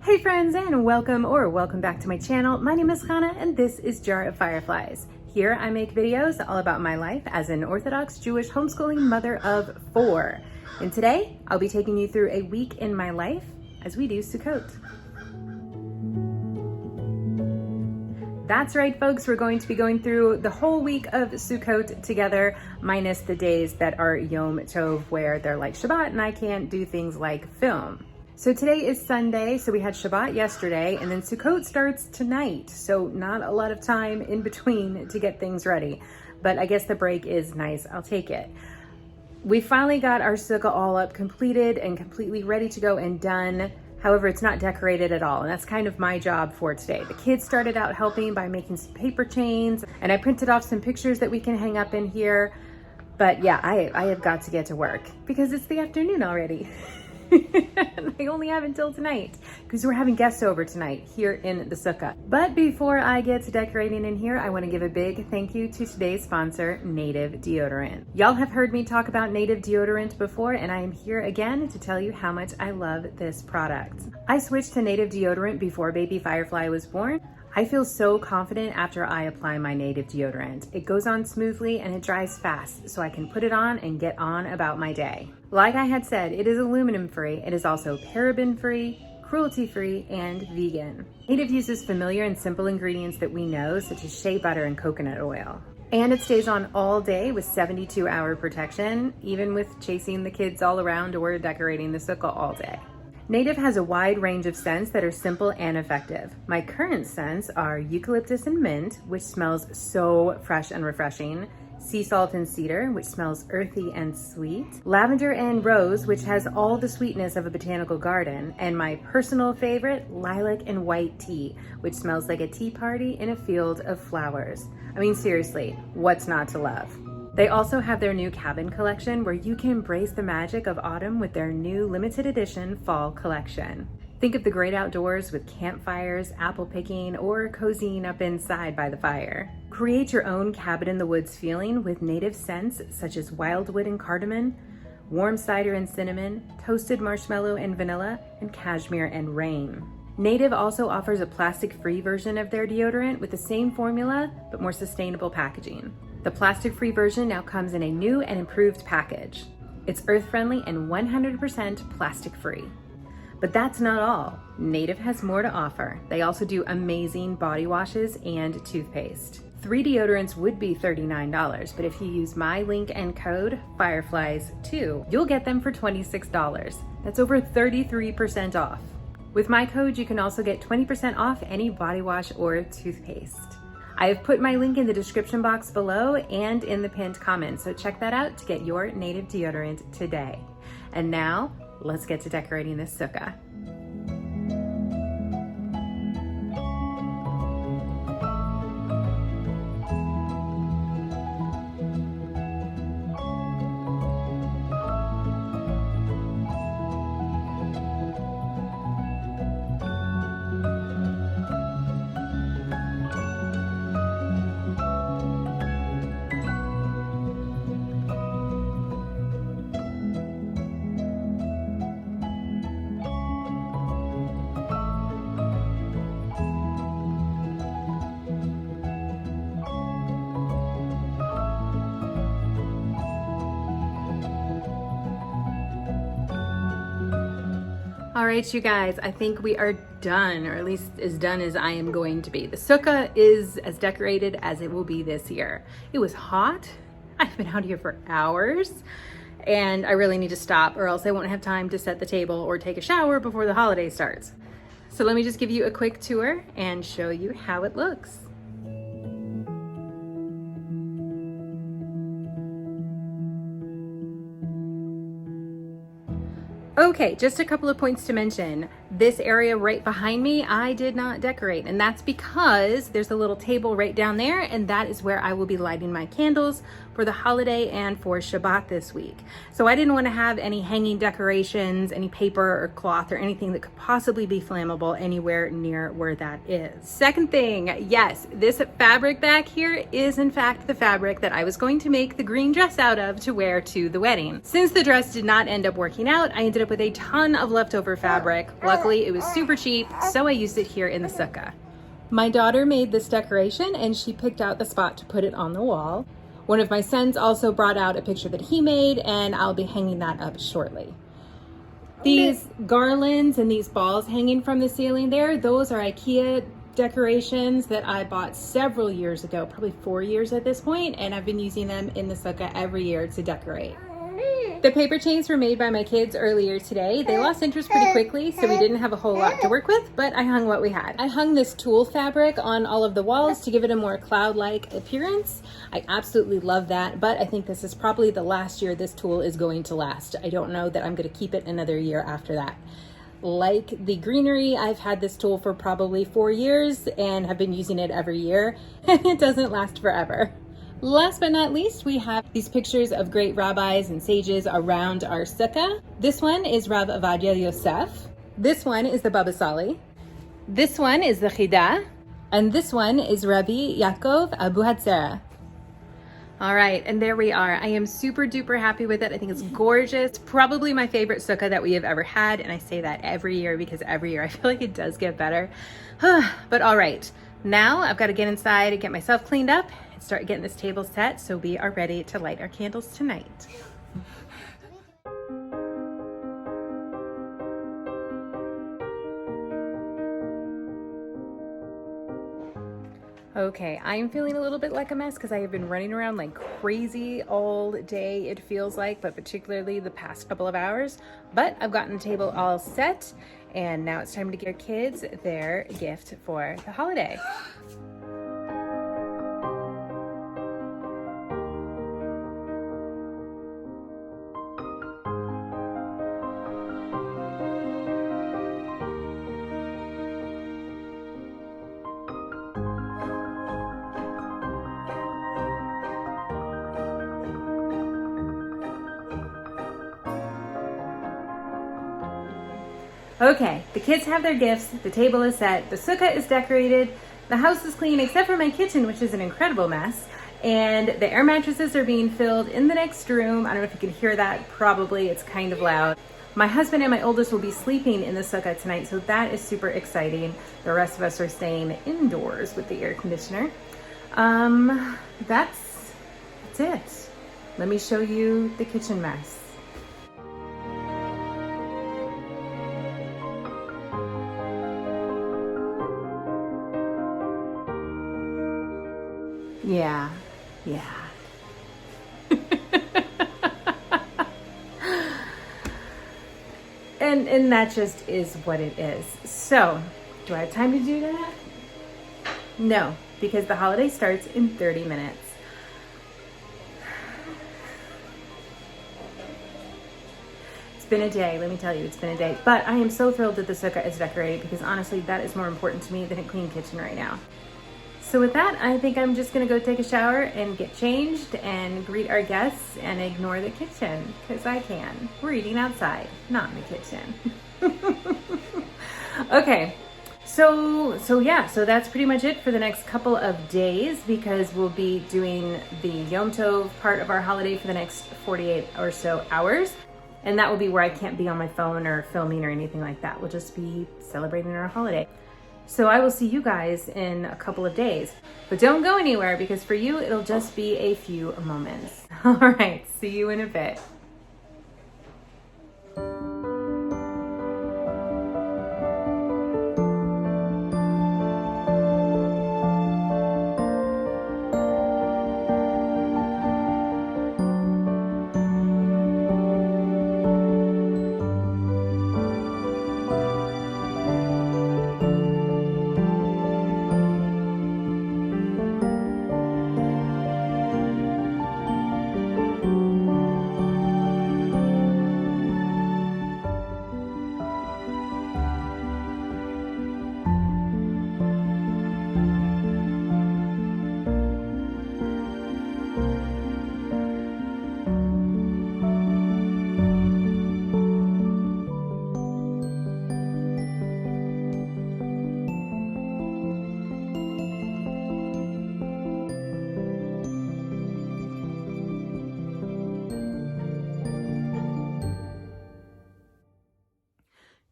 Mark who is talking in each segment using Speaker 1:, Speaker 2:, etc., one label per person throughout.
Speaker 1: Hey friends, and welcome back to my channel. My name is Hannah and this is Jar of Fireflies. Here I make videos all about my life as an Orthodox Jewish homeschooling mother of 4. And today I'll be taking you through a week in my life as we do Sukkot. That's right, folks, we're going to be going through the whole week of Sukkot together, minus the days that are Yom Tov, where they're like Shabbat and I can't do things like film. So today is Sunday, so we had Shabbat yesterday, and then Sukkot starts tonight, so not a lot of time in between to get things ready. But I guess the break is nice, I'll take it. We finally got our Sukkah all up, completed and completely ready to go and done. However, it's not decorated at all, and that's kind of my job for today. The kids started out helping by making some paper chains, and I printed off some pictures that we can hang up in here. But yeah, I have got to get to work because it's the afternoon already. And I only have until tonight because we're having guests over tonight here in the Sukkah. But before I get to decorating in here, I want to give a big thank you to today's sponsor, Native Deodorant. Y'all have heard me talk about Native Deodorant before, and I am here again to tell you how much I love this product. I switched to Native Deodorant before baby Firefly was born. I feel so confident after I apply my Native Deodorant. It goes on smoothly and it dries fast, so I can put it on and get on about my day. Like I had said, it is aluminum free. It is also paraben free, cruelty free, and vegan. Native uses familiar and simple ingredients that we know, such as shea butter and coconut oil. And it stays on all day with 72-hour protection, even with chasing the kids all around or decorating the sukkah all day. Native has a wide range of scents that are simple and effective. My current scents are eucalyptus and mint, which smells so fresh and refreshing, sea salt and cedar, which smells earthy and sweet, lavender and rose, which has all the sweetness of a botanical garden, and my personal favorite, lilac and white tea, which smells like a tea party in a field of flowers. I mean, seriously, what's not to love? They also have their new cabin collection where you can embrace the magic of autumn with their new limited edition fall collection. Think of the great outdoors with campfires, apple picking, or cozying up inside by the fire. Create your own cabin in the woods feeling with native scents such as wildwood and cardamom, warm cider and cinnamon, toasted marshmallow and vanilla, and cashmere and rain. Native also offers a plastic-free version of their deodorant with the same formula but more sustainable packaging. The plastic-free version now comes in a new and improved package. It's earth-friendly and 100% plastic-free. But that's not all. Native has more to offer. They also do amazing body washes and toothpaste. 3 deodorants would be $39, but if you use my link and code FIREFLIES2, you'll get them for $26. That's over 33% off. With my code, you can also get 20% off any body wash or toothpaste. I have put my link in the description box below and in the pinned comment, so check that out to get your Native deodorant today. And now, let's get to decorating this sukkah. All right, you guys, I think we are done, or at least as done as I am going to be. The sukkah is as decorated as it will be this year. It was hot. I've been out here for hours and I really need to stop or else I won't have time to set the table or take a shower before the holiday starts. So let me just give you a quick tour and show you how it looks. Okay, just a couple of points to mention. This area right behind me, I did not decorate, and that's because there's a little table right down there, and that is where I will be lighting my candles for the holiday and for Shabbat this week. So I didn't want to have any hanging decorations, any paper or cloth or anything that could possibly be flammable anywhere near where that is. Second thing, yes, this fabric back here is in fact the fabric that I was going to make the green dress out of to wear to the wedding. Since the dress did not end up working out, I ended up with a ton of leftover fabric. Luckily, it was super cheap, so I used it here in the sukkah. My daughter made this decoration and she picked out the spot to put it on the wall. One of my sons also brought out a picture that he made, and I'll be hanging that up shortly. These garlands and these balls hanging from the ceiling there, those are IKEA decorations that I bought several years ago, probably 4 years at this point, and I've been using them in the sukkah every year to decorate. The paper chains were made by my kids earlier today. They lost interest pretty quickly, so we didn't have a whole lot to work with, but I hung what we had. I hung this tulle fabric on all of the walls to give it a more cloud-like appearance. I absolutely love that, but I think this is probably the last year this tulle is going to last. I don't know that I'm going to keep it another year after that. Like the greenery, I've had this tulle for probably 4 years and have been using it every year, and it doesn't last forever. Last but not least, we have these pictures of great rabbis and sages around our sukkah. This one is Rav Avadia Yosef. This one is the Baba Sali. This one is the Chida. And this one is Rabbi Yaakov Abu Hatzera. All right, and there we are. I am super duper happy with it. I think it's gorgeous. It's probably my favorite sukkah that we have ever had, and I say that every year because every year I feel like it does get better. But all right, now I've got to get inside and get myself cleaned up and start getting this table set so we are ready to light our candles tonight. Okay, I am feeling a little bit like a mess because I have been running around like crazy all day, it feels like, but particularly the past couple of hours. But I've gotten the table all set, and now it's time to give our kids their gift for the holiday. Okay, the kids have their gifts, the table is set, the sukkah is decorated, the house is clean except for my kitchen, which is an incredible mess, and the air mattresses are being filled in the next room. I don't know if you can hear that, probably, it's kind of loud. My husband and my oldest will be sleeping in the sukkah tonight, so that is super exciting. The rest of us are staying indoors with the air conditioner. That's it. Let me show you the kitchen mess. Yeah. And that just is what it is. So, do I have time to do that? No, because the holiday starts in 30 minutes. It's been a day, let me tell you, it's been a day. But I am so thrilled that the sukkah is decorated because honestly, that is more important to me than a clean kitchen right now. So with that, I think I'm just gonna go take a shower and get changed and greet our guests and ignore the kitchen, because I can. We're eating outside, not in the kitchen. Okay, so that's pretty much it for the next couple of days, because we'll be doing the Yom Tov part of our holiday for the next 48 or so hours. And that will be where I can't be on my phone or filming or anything like that. We'll just be celebrating our holiday. So I will see you guys in a couple of days, but don't go anywhere because for you, it'll just be a few moments. All right, see you in a bit.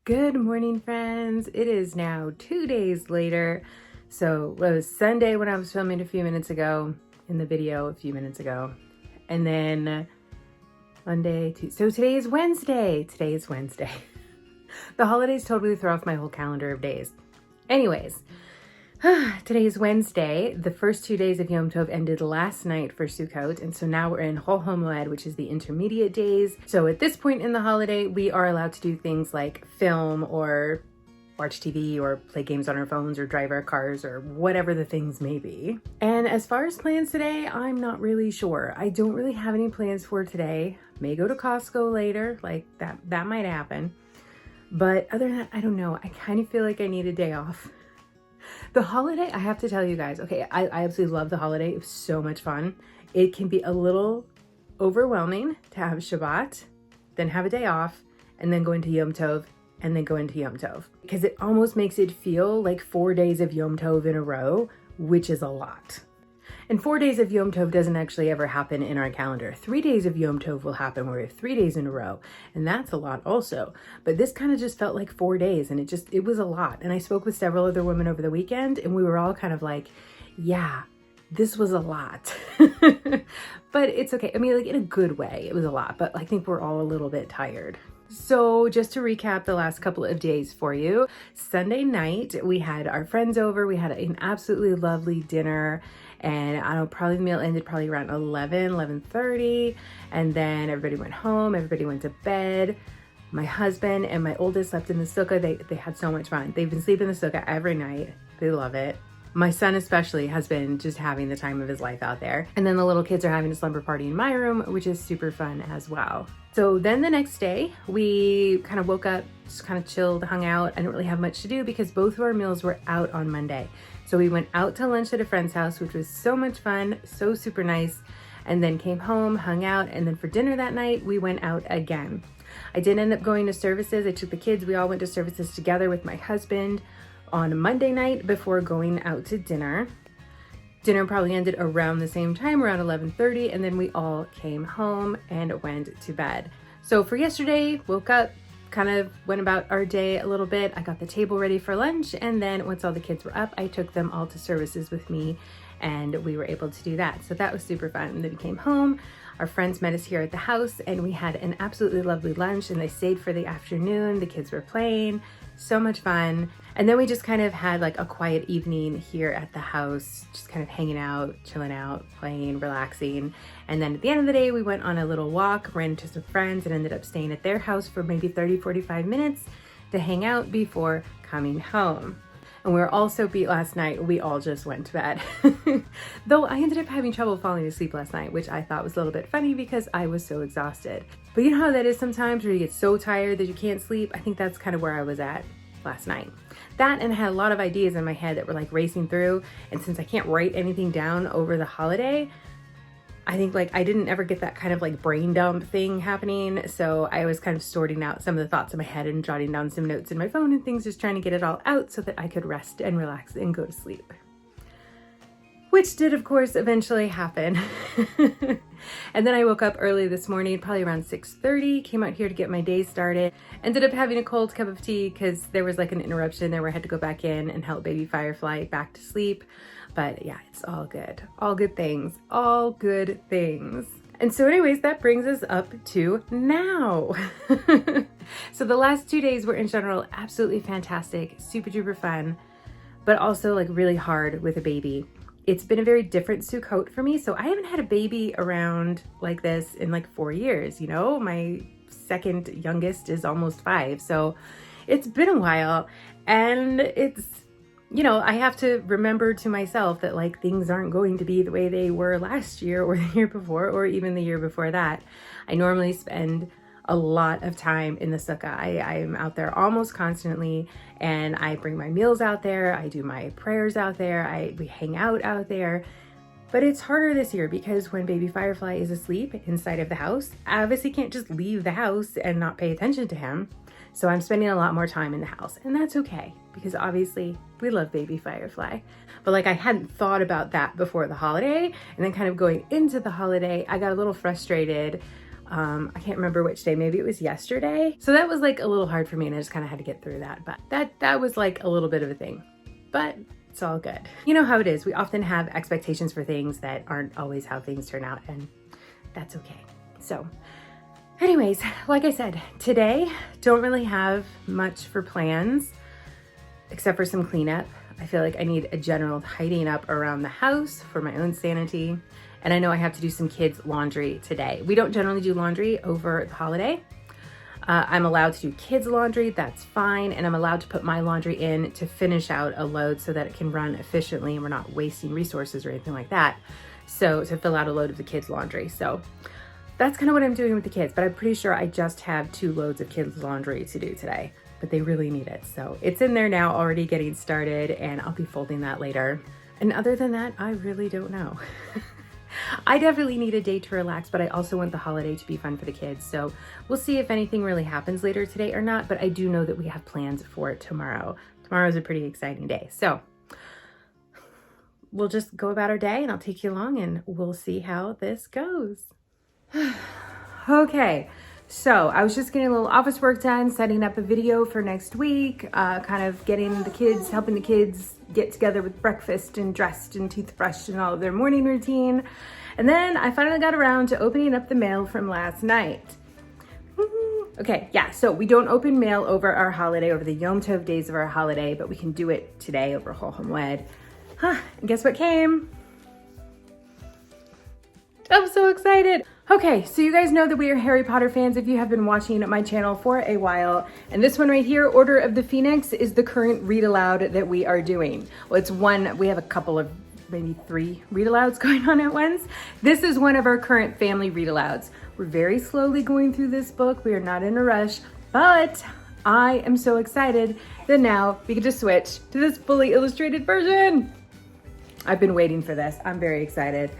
Speaker 1: Good morning, friends. It is now 2 days later. So it was Sunday when I was filming a few minutes ago, in the video a few minutes ago. And then Monday, Tuesday. So today is Wednesday. Today is Wednesday. The holidays totally throw off my whole calendar of days. Anyways, today is Wednesday. The first 2 days of Yom Tov ended last night for Sukkot, and so now we're in Chol HaMoed, which is the intermediate days. So at this point in the holiday, we are allowed to do things like film or watch TV or play games on our phones or drive our cars or whatever the things may be. And as far as plans today, I'm not really sure. I don't really have any plans for today. May go to Costco later, like that might happen. But other than that, I don't know. I kind of feel like I need a day off. The holiday, I have to tell you guys, okay, I absolutely love the holiday. It was so much fun. It can be a little overwhelming to have Shabbat, then have a day off, and then go into Yom Tov, and then go into Yom Tov. Because it almost makes it feel like 4 days of Yom Tov in a row, which is a lot. And 4 days of Yom Tov doesn't actually ever happen in our calendar. 3 days of Yom Tov will happen where we have 3 days in a row. And that's a lot also. But this kind of just felt like 4 days and it was a lot. And I spoke with several other women over the weekend and we were all kind of like, yeah, this was a lot. But it's okay. I mean, like in a good way, it was a lot, but I think we're all a little bit tired. So just to recap the last couple of days for you, Sunday night, we had our friends over. We had an absolutely lovely dinner. And I don't know, probably the meal ended probably around 11:30. And then everybody went home, everybody went to bed. My husband and my oldest slept in the sukkah. They had so much fun. They've been sleeping in the sukkah every night. They love it. My son especially has been just having the time of his life out there. And then the little kids are having a slumber party in my room, which is super fun as well. So then the next day, we kind of woke up, just kind of chilled, hung out. I didn't really have much to do because both of our meals were out on Monday. So we went out to lunch at a friend's house, which was so much fun, so super nice. And then came home, hung out, and then for dinner that night, we went out again. I did end up going to services. I took the kids, we all went to services together with my husband on Monday night before going out to dinner. Dinner probably ended around the same time, around 11:30, and then we all came home and went to bed. So for yesterday, woke up, kind of went about our day a little bit. I got the table ready for lunch, and then once all the kids were up, I took them all to services with me, and we were able to do that. So that was super fun. And then we came home. Our friends met us here at the house, and we had an absolutely lovely lunch, and they stayed for the afternoon. The kids were playing. So much fun. And then we just kind of had like a quiet evening here at the house, just kind of hanging out, chilling out, playing, relaxing. And then at the end of the day, we went on a little walk, ran into some friends, and ended up staying at their house for maybe 30-45 minutes to hang out before coming home. And we were all so beat last night, we all just went to bed. Though I ended up having trouble falling asleep last night, which I thought was a little bit funny because I was so exhausted. But you know how that is sometimes where you get so tired that you can't sleep? I think that's kind of where I was at last night. That, and I had a lot of ideas in my head that were like racing through. And since I can't write anything down over the holiday, I think like I didn't ever get that kind of like brain dump thing happening. So I was kind of sorting out some of the thoughts in my head and jotting down some notes in my phone and things, just trying to get it all out so that I could rest and relax and go to sleep. Which did, of course, eventually happen. And then I woke up early this morning, probably around 6:30, came out here to get my day started. Ended up having a cold cup of tea because there was like an interruption there where I had to go back in and help baby Firefly back to sleep. But yeah, it's all good. All good things. All good things. And so anyways, that brings us up to now. So the last 2 days were in general absolutely fantastic, super duper fun, but also like really hard with a baby. It's been a very different Sukkot for me. So I haven't had a baby around like this in like 4 years, you know? My second youngest is almost 5. So it's been a while, and it's, you know, I have to remember to myself that like things aren't going to be the way they were last year or the year before or even the year before that. I normally spend a lot of time in the sukkah. I am out there almost constantly, and I bring my meals out there. I do my prayers out there. We hang out there. But it's harder this year because when baby Firefly is asleep inside of the house, I obviously can't just leave the house and not pay attention to him. So I'm spending a lot more time in the house, and that's okay because obviously we love baby Firefly. But like I hadn't thought about that before the holiday, and then kind of going into the holiday, I got a little frustrated I can't remember which day, maybe it was yesterday. So that was like a little hard for me and I just kind of had to get through that. But that was like a little bit of a thing, but it's all good. You know how it is. We often have expectations for things that aren't always how things turn out, and that's okay. So anyways, like I said, today don't really have much for plans except for some cleanup. I feel like I need a general tidying up around the house for my own sanity. And I know I have to do some kids' laundry today. We don't generally do laundry over the holiday. I'm allowed to do kids' laundry, that's fine. And I'm allowed to put my laundry in to finish out a load so that it can run efficiently and we're not wasting resources or anything like that. So to fill out a load of the kids' laundry. So that's kind of what I'm doing with the kids, but I'm pretty sure I just have 2 loads of kids' laundry to do today, but they really need it. So it's in there now, already getting started, and I'll be folding that later. And other than that, I really don't know. I definitely need a day to relax, but I also want the holiday to be fun for the kids. So we'll see if anything really happens later today or not, but I do know that we have plans for tomorrow. Tomorrow's a pretty exciting day. So we'll just go about our day and I'll take you along and we'll see how this goes. Okay, so I was just getting a little office work done, setting up a video for next week, kind of getting the kids, helping the kids get together with breakfast and dressed and toothbrushed and all of their morning routine. And then I finally got around to opening up the mail from last night. Okay, yeah, so we don't open mail over our holiday, over the Yom Tov days of our holiday, but we can do it today over Chol Hamoed. And guess what came? I'm so excited. Okay, so you guys know that we are Harry Potter fans if you have been watching my channel for a while. And this one right here, Order of the Phoenix, is the current read aloud that we are doing. Well, it's one, we have a couple of, maybe 3 read alouds going on at once. This is one of our current family read alouds. We're very slowly going through this book. We are not in a rush, but I am so excited that now we get to switch to this fully illustrated version. I've been waiting for this. I'm very excited.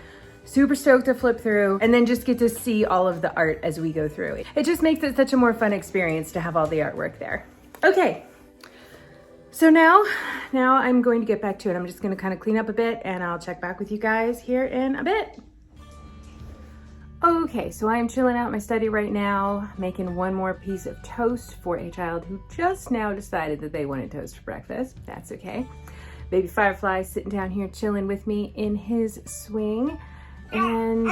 Speaker 1: Super stoked to flip through and then just get to see all of the art as we go through it. It just makes it such a more fun experience to have all the artwork there. Okay, so now I'm going to get back to it. I'm just gonna kind of clean up a bit and I'll check back with you guys here in a bit. Okay, so I'm chilling out in my study right now, making one more piece of toast for a child who just now decided that they wanted toast for breakfast. That's okay. Baby Firefly sitting down here chilling with me in his swing. And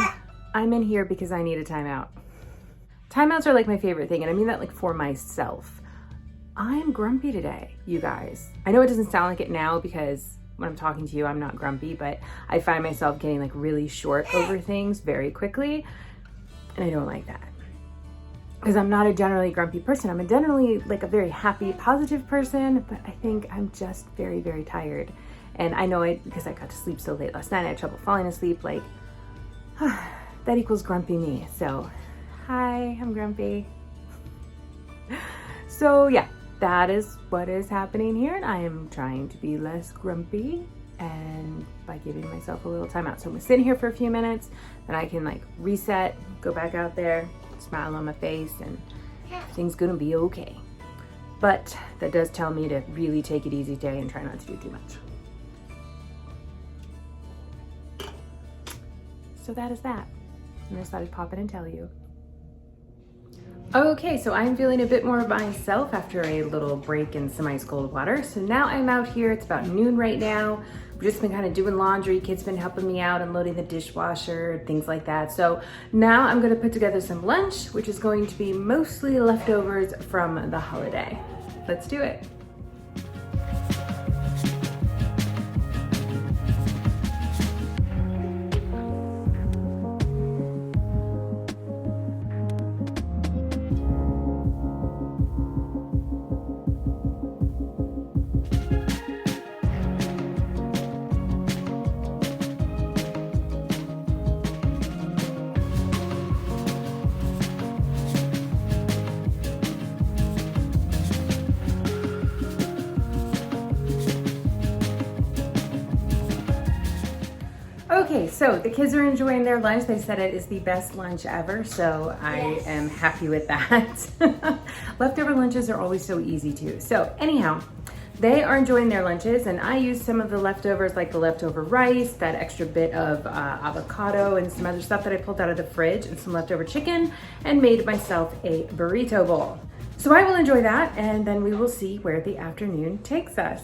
Speaker 1: I'm in here because I need a timeout. Timeouts are like my favorite thing, and I mean that like for myself. I'm grumpy today, you guys. I know it doesn't sound like it now because when I'm talking to you, I'm not grumpy, but I find myself getting like really short over things very quickly, and I don't like that. Because I'm not a generally grumpy person. I'm a generally like a very happy, positive person, but I think I'm just very, very tired. And I know it because I got to sleep so late last night. I had trouble falling asleep, like, that equals grumpy me. So, hi, I'm grumpy. So yeah, that is what is happening here. And I am trying to be less grumpy and by giving myself a little time out. So I'm gonna sit here for a few minutes, then I can like reset, go back out there, smile on my face, and everything's gonna be okay. But that does tell me to really take it easy today and try not to do too much. So that is that. And I just thought I'd pop in and tell you. Okay, so I'm feeling a bit more of myself after a little break in some ice cold water. So now I'm out here, it's about noon right now. We've just been kind of doing laundry. Kids been helping me out, unloading the dishwasher, things like that. So now I'm gonna put together some lunch, which is going to be mostly leftovers from the holiday. Let's do it. Okay, so the kids are enjoying their lunch. They said it is the best lunch ever, so I am happy with that. Leftover lunches are always so easy too. So anyhow, They are enjoying their lunches, and I used some of the leftovers, like the leftover rice, that extra bit of avocado and some other stuff that I pulled out of the fridge, and some leftover chicken, and made myself a burrito bowl. So I will enjoy that, and then we will see where the afternoon takes us.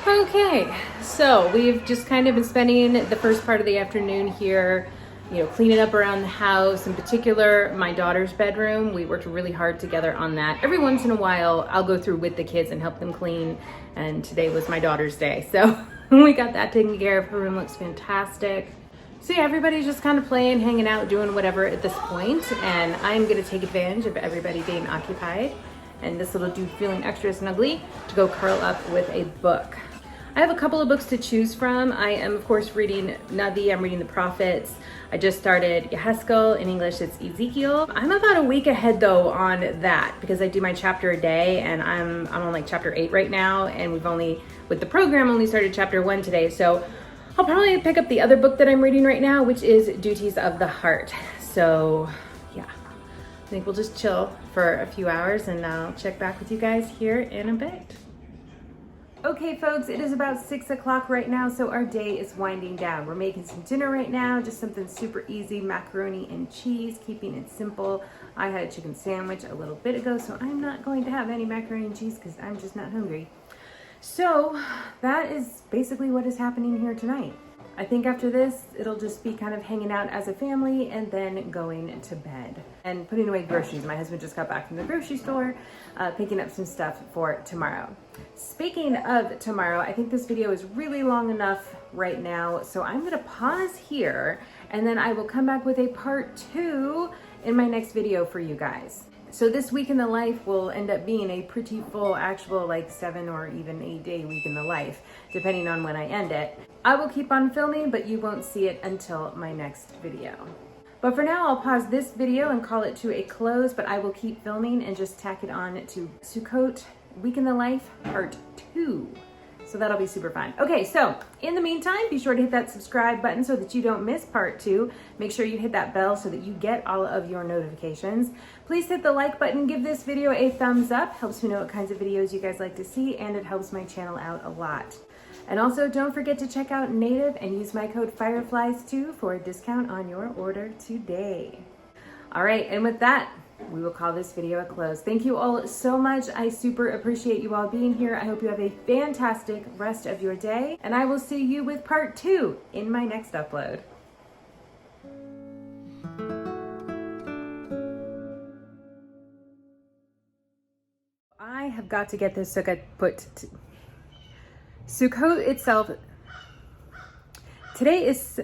Speaker 1: Okay, so we've just kind of been spending the first part of the afternoon here, you know, cleaning up around the house, in particular my daughter's bedroom. We worked really hard together on that. Every once in a while, I'll go through with the kids and help them clean, and today was my daughter's day, so we got that taken care of. Her room looks fantastic. So yeah, everybody's just kind of playing, hanging out, doing whatever at this point, and I'm gonna take advantage of everybody being occupied and this little dude feeling extra snuggly to go curl up with a book. I have a couple of books to choose from. I am, of course, reading Navi. I'm reading the Prophets. I just started Yehezkel. In English, it's Ezekiel. I'm about a week ahead, though, on that because I do my chapter a day, and I'm on like chapter 8 right now, and we've only, with the program, only started chapter 1 today. So I'll probably pick up the other book that I'm reading right now, which is Duties of the Heart. So, yeah, I think we'll just chill for a few hours, and I'll check back with you guys here in a bit. Okay folks, it is about 6 o'clock right now, so our day is winding down. We're making some dinner right now, just something super easy, macaroni and cheese, keeping it simple. I had a chicken sandwich a little bit ago, so I'm not going to have any macaroni and cheese because I'm just not hungry. So that is basically what is happening here tonight. I think after this, it'll just be kind of hanging out as a family and then going to bed and putting away groceries. My husband just got back from the grocery store, picking up some stuff for tomorrow. Speaking of tomorrow, I think this video is really long enough right now, so I'm gonna pause here and then I will come back with a part 2 in my next video for you guys. So this week in the life will end up being a pretty full actual like 7 or even 8 day week in the life, depending on when I end it. I will keep on filming, but you won't see it until my next video. But for now, I'll pause this video and call it to a close, but I will keep filming and just tack it on to Sukkot Week in the Life Part 2. So that'll be super fun. Okay, so in the meantime, be sure to hit that subscribe button so that you don't miss part 2. Make sure you hit that bell so that you get all of your notifications. Please hit the like button, give this video a thumbs up. Helps me know what kinds of videos you guys like to see, and it helps my channel out a lot. And also don't forget to check out Native and use my code Fireflies2 for a discount on your order today. All right, and with that, we will call this video a close. Thank you all so much. I super appreciate you all being here. I hope you have a fantastic rest of your day, and I will see you with part 2 in my next upload. I have got to get this sukkah put to Sukkot itself. Today is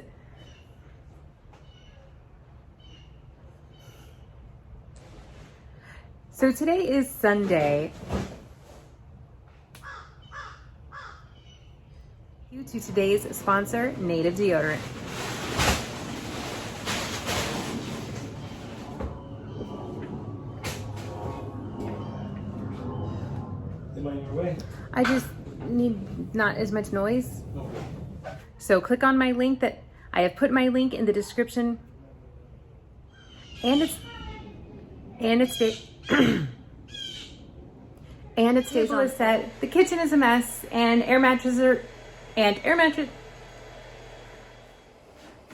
Speaker 1: So today is Sunday. Due to today's sponsor, Native Deodorant.
Speaker 2: Am I in your way?
Speaker 1: I just need not as much noise.
Speaker 2: Okay.
Speaker 1: So click on my link that I have put my link in the description. And it stays on the set. The kitchen is a mess, and air mattress.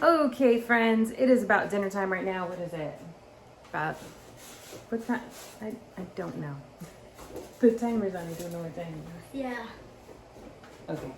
Speaker 1: Okay, friends, it is about dinner time right now. What is it? About what time? I don't know. The timer's on. I don't know what time it is.
Speaker 3: Yeah.
Speaker 1: Okay.